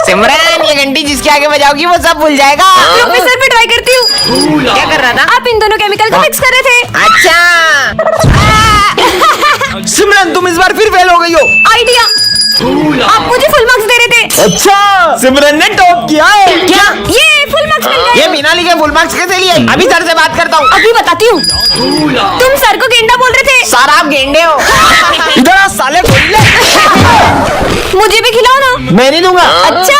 सिमरन, ये घंटी जिसके आगे बजाओगी वो सब भूल जाएगा। प्रोफेसर पे ट्राई करती हूँ। क्या कर रहा था? आप इन दोनों केमिकल को मिक्स कर रहे थे। अच्छा। सिमरन तुम इस बार फिर फेल हो गई हो। आइडिया, आप मुझे फुल मार्क्स दे रहे थे। अच्छा, सिमरन ने टॉप किया है। क्या? ये फुल मार्क्स मिल गए। ये बिना लिखे फुल मार्क्स कैसे लिए? अभी सर से बात करता हूँ। अभी बताती हूँ। तुम सर को गेंडा बोल रहे थे। सर आप गेंडे हो। इधर आ साले, मुझे भी खिलाओ ना। मैं नहीं दूंगा। अच्छा,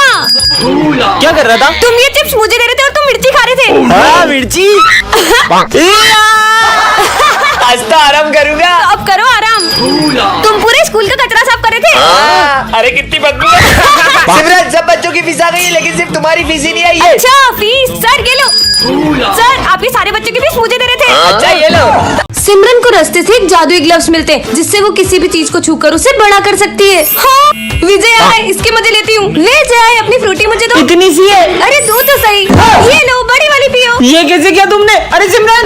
क्या कर रहा था? तुम ये चिप्स मुझे दे रहे थे और तुम मिर्ची खा रहे थे। हाँ मिर्ची। आज तो आराम करूंगा। अब करो आराम। तुम पूरे स्कूल का कचरा साफ कर रहे थे। अरे कितनी बदबू है। सिमरन, सब बच्चों की फीस आ गई है, लेकिन सिर्फ तुम्हारी फीस ही नहीं आई है। अच्छा फीस, सर ये लो। सर आपके सारे बच्चों की फीस मुझे दे रहे थे। अच्छा ये लो। सिमरन को रास्ते से एक जादुई ग्लव्स मिलते हैं जिससे वो किसी भी चीज को छूकर उसे बड़ा कर सकती है। हाँ, विजय आए, इसके मजे लेती हूँ। विजय आए, अपनी फ्रूटी मुझे दो। इतनी सी है। अरे दो तो सही। ये लो, बड़ी वाली पियो। ये कैसे किया तुमने? अरे सिमरन,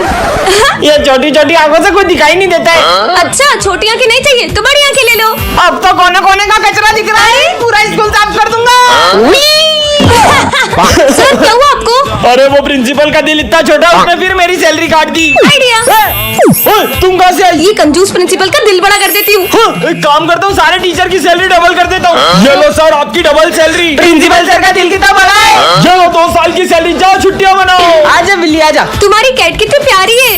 ये छोटी छोटी आंखों से कुछ दिखाई नहीं देता है। अच्छा, छोटी आंखें नहीं चाहिए तो बड़ी आंखें ले लो। अब तो कोने कोने का कचरा दिख रहा है। पूरा स्कूल साफ कर दूंगा। सर क्या हुआ आपको? अरे वो प्रिंसिपल का दिल इतना छोटा, उसने फिर मेरी सैलरी काट दी। आइडिया, तुम कहाँ से आई? ये कंजूस प्रिंसिपल का दिल बड़ा कर देती हूँ। एक काम करता हूँ, सारे टीचर की सैलरी डबल कर देता हूँ। ये लो सर, आपकी डबल सैलरी। प्रिंसिपल सर का दिल कितना बड़ा है। ये लो 2 साल की सैलरी, जाओ छुट्टियां मनाओ। आजा बिल्ली आजा। तुम्हारी कैट कितनी प्यारी है।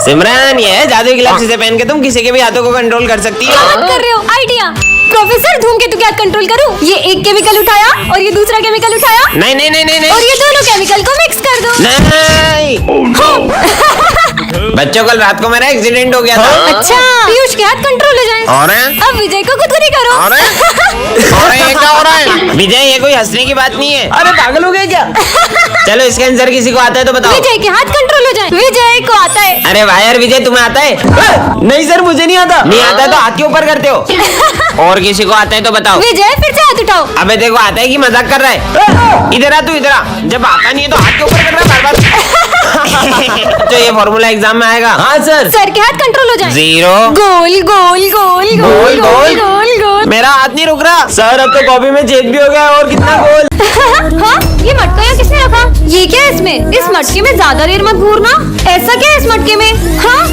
सिमरन, ये जादुई ग्लव्स से पहन के तुम किसी के भी हाथों को कंट्रोल कर सकती क्या हो। बात कर रहे हो? आइडिया, प्रोफेसर धूमकेतु क्या कंट्रोल करूँ? ये एक केमिकल उठाया और ये दूसरा केमिकल उठाया नहीं नहीं नहीं नहीं और ये दोनों केमिकल को मिक्स कर दो। नहीं। बच्चों, कल रात को मेरा एक्सीडेंट हो गया था। अच्छा, पीयूष के हाथ कंट्रोल हो जाए। और अब विजय को खुदकुरी करो। और ये क्या हो रहा है? विजय, ये कोई हंसने की बात नहीं है। अरे पागल हो गए क्या? चलो इसका आंसर किसी को आता है तो बताओ। विजय के हाथ कंट्रोल हो जाए। विजय को आता है। अरे वाह यार विजय, तुम्हें आता है? नहीं सर, मुझे नहीं आता। नहीं आता है तो हाथ के ऊपर करते हो। और किसी को आता है तो बताओ। विजय फिर से हाथ उठाओ। अबे देखो, आता है कि मजाक कर रहा है? इधर आ, तू इधर आ। जब आता नहीं है तो हाथ के ऊपर कर रहा है बार-बार। तो ये फॉर्मूला एग्जाम में आएगा। हाँ सर। सर के हाथ कंट्रोल हो जाए। 0 गोल गोल गोल गोल गोल गोल गोल। मेरा हाथ नहीं रुक रहा। सर अब तो कॉपी में छेद भी हो गया और कितना गोल। हाँ, ये मटका यहाँ किसने रखा? ये क्या है इसमें? इस मटके में ज्यादा देर मत घूरना। ऐसा क्या है इस मटके में? हाँ,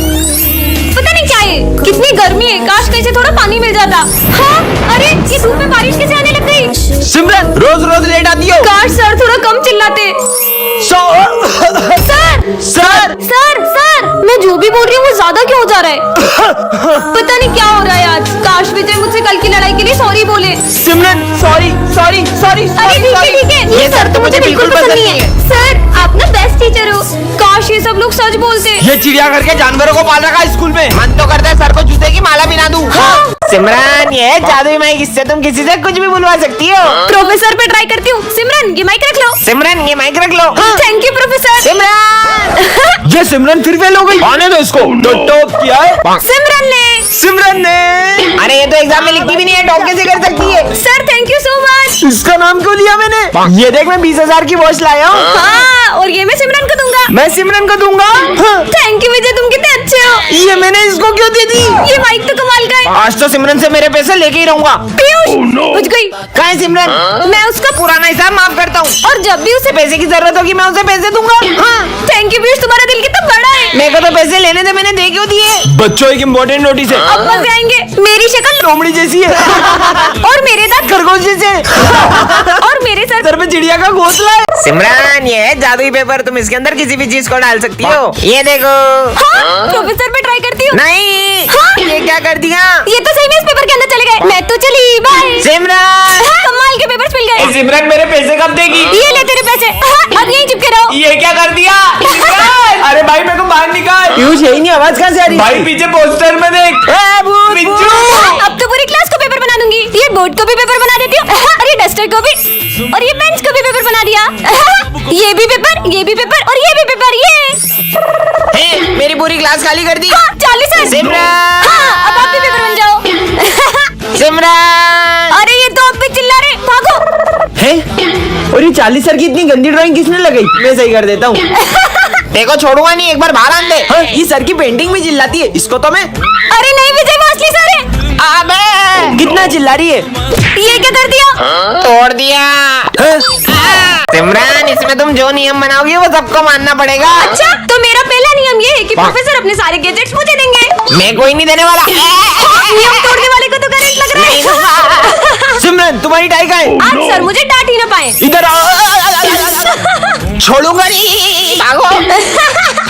पता नहीं क्या है। कितनी गर्मी है, काश कहीं से थोड़ा पानी मिल जाता। हाँ, अरे ये धूप में बारिश कैसे आने लग गई? सिमरन, रोज रोज लेट आती हो। काश सर थोड़ा कम चिल्लाते। सर सर सर सर, मैं जो भी बोल रही हूँ वो ज्यादा क्यों हो जा रहा है? पता नहीं क्या हो रहा है आज। काश विजय मुझसे कल की लड़ाई के लिए सॉरी बोले। सिमरन, सॉरी सॉरी सॉरी। अरे ठीक है। ये सर तो मुझे बिल्कुल पसंद नहीं है। सर आप ना बेस्ट टीचर हो। काश ये सब लोग सच बोलते। ये चिड़ियाघर के जानवरों को पाल रखा है स्कूल में। मन तो करता है सर को जूते की माला पहना दूं। सिमरन, ये जादुई माइक, इससे तुम किसी से कुछ भी बुलवा सकती हो। प्रोफेसर पे ट्राई करती हूँ। सिमरन ये माइक रख लो। सिमरन, ये माइक रख लो। Thank you professor. सिमरन, ये सिमरन फिर फेल हो गई। आने दो इसको। तो टॉप किया है सिमरन ने। अरे ये तो एग्जाम में लिखती भी नहीं है, टॉप कैसे कर सकती है? Sir thank you so much. इसका नाम क्यों लिया मैंने? ये देख, मैं 20,000 की वॉच लाया हूँ। हाँ, और ये मैं सिमरन को दूंगा। मैं सिमरन को दूंगा। थैंक यू विजय, तुम कितने अच्छे हो। ये मैंने इसको क्यों दे दी? ये माइक तो कमाल का है। आज तो सिमरन से मेरे पैसे लेके ही रहूंगा। पीयूष बुझ गई। कहाँ है सिमरन? मैं उसका पुराना हिसाब माफ करता हूँ और जब भी उसे पैसे की जरूरत होगी मैं उसे पैसे दूंगा। हाँ, थैंक यू पीयूष, तुम्हारा दिल कितना बड़ा है। मेरे को तो पैसे लेने थे, मैंने दे क्यों दिए? बच्चों, एक इम्पोर्टेंट नोटिस है। अब मजे आएंगे। मेरी शक्ल लोमड़ी जैसी है और मेरे दांत खरगोश जैसे और मेरे सर पे चिड़िया का घोंसला है। सिमरन, ये है जादुई पेपर, तुम इसके अंदर किसी भी चीज को डाल सकती हो। ये देखो। हाँ, प्रोफेसर पे ट्राई करती हूँ। नहीं। हाँ? ये क्या कर दिया? ये तो सही में इस पेपर के अंदर चले गए। मैं तो चली, बाय। सिमरन, कमाल के पेपर्स मिल गए। सिमरन, मेरे पैसे कब देगी? ये ले तेरे पैसे। हाँ, अब यहीं चिपके रहो। ये क्या कर दिया? अरे भाई मेरे को बाहर निकाल। पीयूष, यही नहीं, आवाज कहाँ से आ रही? भाई पीछे पोस्टर में देख। बिज्जू। अब तो पूरी क्लास को पेपर बना दूंगी। ये बोर्ड को भी पेपर बना देती हूँ और ये डस्टर को भी और ये बेंच को भी पेपर बना दिया। ये भी पेपर, ये भी पेपर और ये भी पेपर। ये मेरी पूरी क्लास खाली कर दी। हाँ, 40 है। सिमरन। हाँ, अब आप भी पेपर बन जाओ। सिमरन, अरे ये तो अब भी चिल्ला रहे, भागो। है? और ये 40 सर की इतनी गंदी ड्राइंग किसने लगाई? मैं सही कर देता हूँ। देखो छोड़ूंगा नहीं, एक बार बाहर आन दे। हाँ, ये सर की पेंटिंग भी चिल्लाती है, इसको तो मैं। अरे नहीं विजय, वो असली सर है। अबे कितना चिल्ला रही है? ये क्या कर दिया? तोड़ दिया। सिमरन, इसमें तुम जो नियम बनाओगी वो सबको मानना पड़ेगा। अच्छा, तो मेरा पहला नियम ये है कि प्रोफेसर अपने सारे गैजेट्स मुझे देंगे। मैं कोई नहीं देने वाला। नियम तोड़ने वाले को तो करंट लग रहा है। सिमरन, तुम्हारी टाई कहाँ है? आज सर मुझे डांट ही ना पाए। इधर आओ। छोड़ूंगा नहीं, भागो।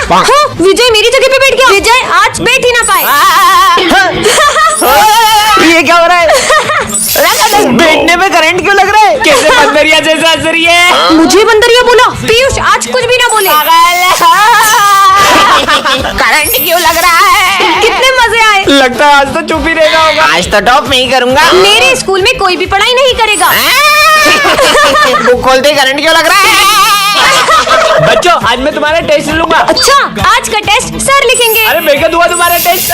हाँ, विजय मेरी जगह पे बैठ गया। विजय आज बैठ ही ना पाए। ये क्या हो रहा है? बैठने में करंट क्यों लग रहा है? कैसे बंदरिया जैसा हंस रही है? मुझे बंदरिया बोला? पीयूष आज कुछ भी ना बोले। करंट क्यों लग रहा है? कितने मजे आए। लगता है आज तो चुप ही रहना होगा। आज तो टॉप मैं ही करूंगा। मेरे स्कूल में कोई भी पढ़ाई नहीं करेगा। बुक खोलते करंट क्यों लग रहा है? बच्चों, आज मैं तुम्हारा टेस्ट लूंगा। अच्छा, आज का टेस्ट सर लिखेंगे। अरे मैं क्या दूंगा तुम्हारा टेस्ट?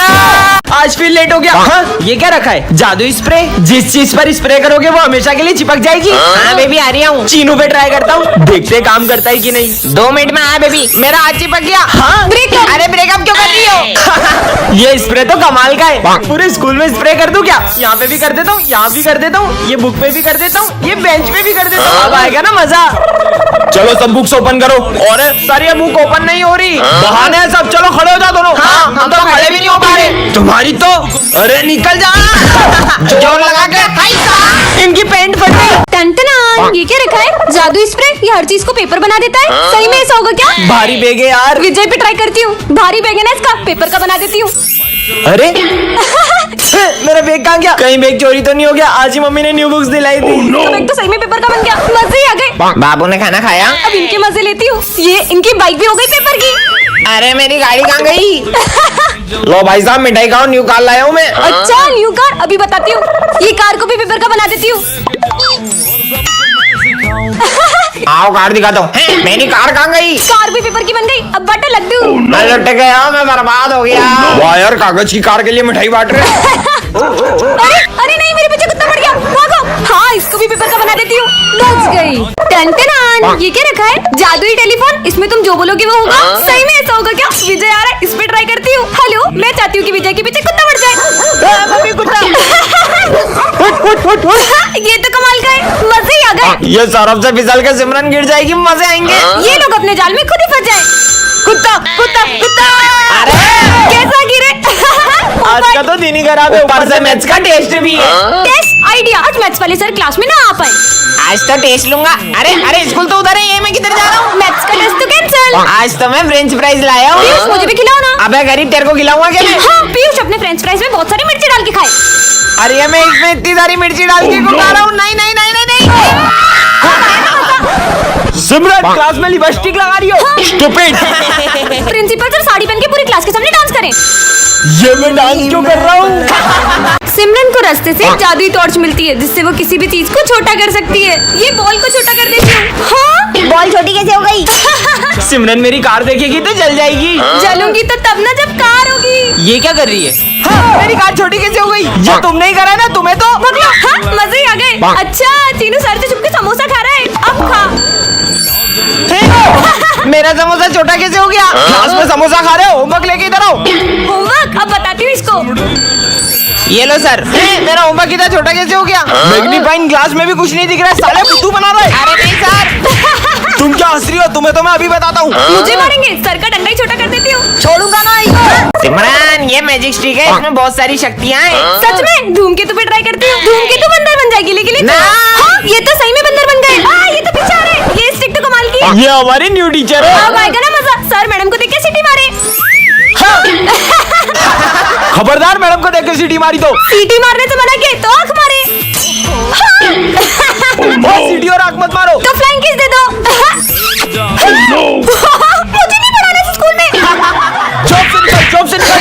आज फिर लेट हो गया। हाँ, ये क्या रखा है? जादू स्प्रे। जिस चीज पर स्प्रे करोगे वो हमेशा के लिए चिपक जाएगी। हाँ बेबी, आ रही हूँ। चीनू पे ट्राई करता हूँ, देखते हैं काम करता है कि नहीं। 2 मिनट में आया बेबी, मेरा हाथ चिपक गया। हाँ, ब्रेकअप। अरे ब्रेकअप क्यों कर रही हो? ये स्प्रे तो कमाल का है। पूरे स्कूल में स्प्रे कर दूं क्या? यहाँ पे भी कर देता हूँ, यहाँ भी कर देता हूँ, ये बुक पे भी कर देता हूँ, ये बेंच पे भी कर देता हूँ। अब आएगा ना मजा। चलो सब बुक्स ओपन करो। और सर ये बुक ओपन नहीं हो रही। बहाने हैं सब। चलो खड़े हो जाओ दोनों। हाँ, हम तो खड़े भी नहीं हो पा रहे। तुम्हारी तो, अरे निकल जा। जोर लगा के हाय सा। इनकी पेंट फट गई। टंटना, ये क्या रखा है? जादू स्प्रे। ये हर चीज को पेपर बना देता है। सही में ऐसा होगा क्या? भारी बैग है यार। विजय पे ट्राई करती हूँ। भारी बैग है ना इसका, पेपर का बना देती हूँ। अरे मेरा बैग कहाँ गया? कहीं बैग चोरी तो नहीं हो गया? आज ही मम्मी ने न्यू बुक्स दिलाई थी। तो बैग तो सही में पेपर का बन गया। मजे ही आ गए। बाबू ने खाना खाया? अब इनके मजे लेती हूँ। ये इनकी बाइक भी हो गई पेपर की। अरे मेरी गाड़ी कहाँ गई? लो भाई साहब, मिठाई खाओ, न्यू कार लाया हूँ मैं। अच्छा, न्यू कार अभी बताती हूँ। ये कार को भी पेपर का बना देती हूँ। आओ कार दिखाता हूँ। मेरी कार कहाँ गई? कार भी पेपर की बन गई। अब बटा लग दूँ। मैं लुट गया, मैं बर्बाद हो गया। वाह यार, कागज की कार के लिए मिठाई बांट रहे हैं। अरे नहीं, मेरे पीछे कुत्ता पड़ गया। भागो। हाँ, इसको भी पेपर का बना देती हूँ। बच गई। टन-टन-आन, ये क्या रखा है? जादुई टेलीफोन। इसमें तुम जो बोलोगे वो होगा। सही में ऐसा होगा क्या? विजय आ रहा है, इस पे ट्राई करती हूँ। हेलो, मैं चाहती हूँ कि विजय के पीछे कुत्ता पड़ जाए। मम्मी कुत्ता। ये तो कमाल का है। मजे ही आ गए। ये सरफ से फिसल के सिमरन गिर जाएगी, मजे आएंगे। ये लोग अपने जाल में खुद ही फंस जाए। कुत्ता कुत्ता कुत्ता। अरे कैसा गिरे? आज का तो दिन ही खराब है, ऊपर से मैथ्स का टेस्ट भी है। Test idea. आज मैथ्स वाले सर क्लास में ना आ पाए। आज तो टेस्ट लूंगा। अरे अरे, स्कूल तो उधर है, ये मैं किधर जा रहा हूँ? मैथ्स का टेस्ट तो कैंसिल। आज तो मैं फ्रेंच फ्राइज लाया पीयूष, हूँ। मुझे भी खिलाओ ना। अबे गरीब, तेरे को खिलाऊंगा क्या मैं? हाँ, पीयूष अपने फ्रेंच फ्राइज में बहुत सारी मिर्ची डाल के खाए। अरे मैं इसमें इतनी सारी मिर्ची डाल के क्यों खा रहा हूँ? नहीं नहीं नहीं नहीं नहीं। सिमरन क्लास में लिपस्टिक लगा रही हो। स्टूपिड। प्रिंसिपल सर साड़ी पहन के पूरी क्लास के सामने डांस करें। ये मैं डांस क्यों कर रहा हूँ? सिमरन को रास्ते से जादुई टॉर्च मिलती है, जिससे वो किसी भी चीज को छोटा कर सकती है। ये बॉल को छोटा कर देती हूँ। हाँ, बॉल छोटी कैसे हो गई? सिमरन मेरी कार देखेगी तो जल जाएगी। जलूंगी तो तब ना जब कार होगी। ये क्या कर रही है? हाँ, मेरी कार छोटी कैसे हो गई? ये तुमने ही करा है ना, तुम्हें तो। हाँ, मजे ही आ गए। अच्छा, चीनू सर से छुप के समोसा खा रहा है। अब खा। मेरा समोसा छोटा कैसे हो गया? क्लास में समोसा खा रहे हो? होमवर्क लेके इधर आओ। होमवर्क अब बताती हूँ इसको। ये लो सर। मेरा होमवर्क इतना छोटा कैसे हो गया? मैग्नीफाइंग ग्लास में भी कुछ नहीं दिख रहा है, साले बुद्धू बना रहे। अरे नहीं सर। तुम क्या हंस रही हो? तुम्हें तो मैं अभी बताता हूँ। मुझे मारेंगे? सर का डंडा ही छोटा कर देती हूँ। छोड़ूंगा ना। सिमरन, ये मैजिक स्टिक है, इसमें बहुत सारी शक्तियाँ हैं। सच में? धूमकेतु पे ट्राई करती हूँ। धूमकेतु बंदर बन जाएगी। लेकिन ना। हाँ, ये तो सही में बंदर बन गए। ये तो पीछे आ रहे। ये स्टिक तो कमाल की है। ये हमारी न्यू टीचर है। अब आएगा ना मजा। सर मैडम को देख के सीटी मारे। खबरदार, मैडम को देख के सीटी मारी तो। सीटी मारने से मना किया तो आंख मारे। सीटी और आंख मत मारो। तो फ्लाइंग किस दे दो। मुझे नहीं पढ़ाना इस स्कूल में। चुप से निकल।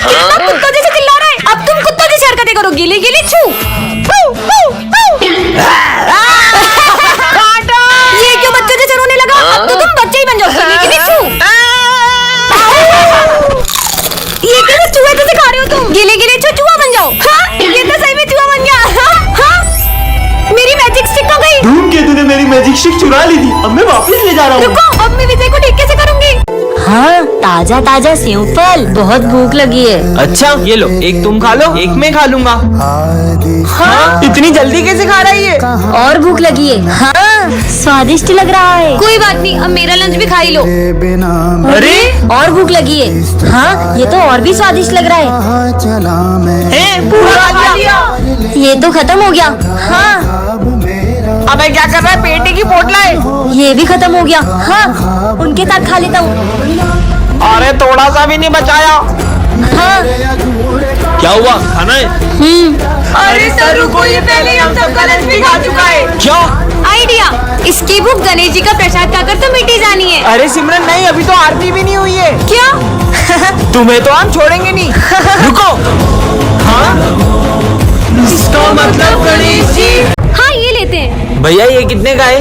कितना कुत्तों जैसे चिल्ला रहा है। अब तुम कुत्तों जैसी हरकतें करो। गिली गिली छू। ये क्यों बच्चों जैसे रोने लगा? अब तो तुम बच्चे ही बन जाओ। गिली गिली छू। ये कैसे चूहे जैसे खा रहे हो तुम? गिले गिले चूहा बन जाओ। हाँ, ये तो सही में चूहा बन गया। हाँ, मेरी मैजिक स्टिक हो गई। धूमकेतु ने मेरी मैजिक स्टिक चुरा ली थी, अब मैं वापस ले जा रहा हूँ। रुको, अब मैं विजय को ठीक कैसे करूंगी? हाँ, ताजा ताजा सेव फल, बहुत भूख लगी है। अच्छा ये लो, एक तुम खा लो, एक मैं खा लूंगा। हाँ, इतनी जल्दी कैसे खा रहा है ये? और भूख लगी है। हाँ, स्वादिष्ट लग रहा है। कोई बात नहीं, अब मेरा लंच भी खा ही लो। अरे और भूख लगी है। हाँ, ये तो और भी स्वादिष्ट लग रहा है। पूरा खा लिया। ये तो खत्म हो गया। हाँ, अबे क्या कर रहा है, पेटे की पोटला है। ये भी खत्म हो गया। हाँ, उनके साथ खा लेता हूँ। अरे थोड़ा सा भी नहीं बचाया। हाँ, क्या हुआ, खाना है? अरे सर रुको, ये पहले ही हम सबका लंच भी खा चुका है। क्या? आइडिया, इसकी भूख गणेश जी का प्रसाद खाकर तो मिटी जानी है। अरे सिमरन नहीं, अभी तो आरती भी नहीं हुई है। क्या? तुम्हें तो हम छोड़ेंगे नहीं। रुको। हाँ, इसका मतलब गणेश जी। हाँ ये लेते हैं। भैया ये कितने का है?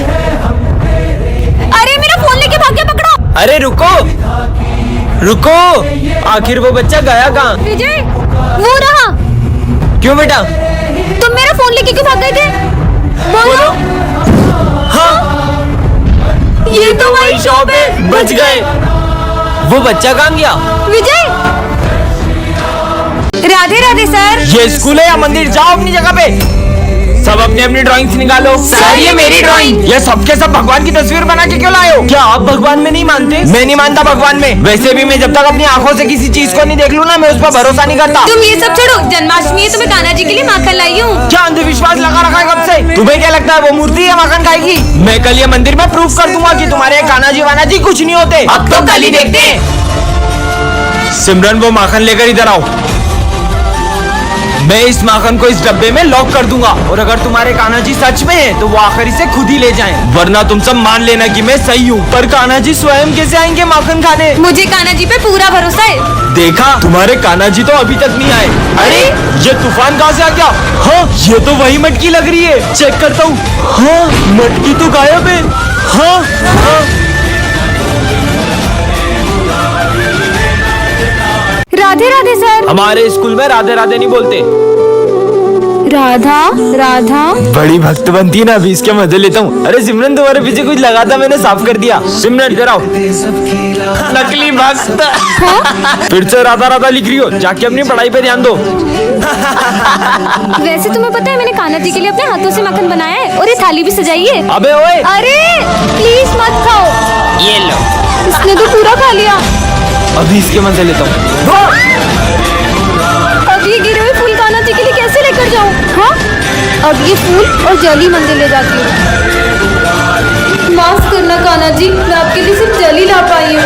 अरे मेरा फोन लेके भाग गया, पकड़ो। अरे रुको रुको, आखिर वो बच्चा गया कहाँ? विजय, वो रहा। क्यों बेटा? तुम मेरा फोन लेके क्यों भाग गए थे? बोलो। हाँ, ये तो वही शॉप है, बच गए। वो बच्चा कहाँ गया? विजय, राधे राधे सर। ये स्कूल है या मंदिर? जाओ अपनी जगह पे। सब अपनी अपनी ड्राइंग्स निकालो। सर, ये मेरी ड्राइंग। ये सबके सब भगवान की तस्वीर बना के क्यों लाए हो? क्या आप भगवान में नहीं मानते? मैं नहीं मानता भगवान में। वैसे भी मैं जब तक अपनी आंखों से किसी चीज को नहीं देख लूं ना, मैं उस पर भरोसा नहीं करता। तुम ये सब छोड़ो, जन्माष्टमी है तो मैं कान्हा जी के लिए माखन लाई हूँ। क्या अंधविश्वास लगा रखा है कब से? तुम्हें क्या लगता है वो मूर्ति है माखन खाएगी? मैं कल ये मंदिर में प्रूफ कर दूंगा कि तुम्हारे कान्हा जी वाना जी कुछ नहीं होते। अब तो कल ही देखते हैं। सिमरन वो माखन लेकर इधर आओ। मैं इस माखन को इस डब्बे में लॉक कर दूंगा, और अगर तुम्हारे कान्हा जी सच में हैं, तो वो आखिर इसे खुद ही ले जाएं, वरना तुम सब मान लेना कि मैं सही हूँ। पर कान्हा जी स्वयं कैसे आएंगे माखन खाने? मुझे कान्हा जी पे पूरा भरोसा है। देखा, तुम्हारे कान्हा जी तो अभी तक नहीं आए। अरे ये तूफान कहाँ से आ गया? हाँ, ये तो वही मटकी लग रही है। चेक करता हूँ। हाँ, मटकी तो गायब है। हाँ, हाँ। राधे राधे सर। हमारे स्कूल में राधे राधे नहीं बोलते। राधा राधा। बड़ी भक्त बनती है ना, अभी इसके मजे लेता हूँ। अरे सिमरन तुम्हारे पीछे कुछ लगा था, मैंने साफ कर दिया। सिमरन इधर आओ। नकली भक्त। फिर से राधा राधा लिख रही हो, जाके अपनी पढ़ाई पे ध्यान दो। वैसे तुम्हें पता है मैंने कान्हा जी के लिए अपने हाथों से माखन बनाया है, और ये थाली भी सजाई है। अबे ओए, अरे प्लीज मत खाओ। ये लो। इसने तो पूरा खा लिया। अभी इसके मजे लेता हूँ। अब ये गिरे हुए फूल कान्हा जी के लिए कैसे लेकर जाऊँ? हाँ, अब ये फूल और जल ही मंदिर ले जाती हूँ। माफ करना कान्हा जी, मैं आपके लिए सिर्फ जल ही ला पाई हूँ।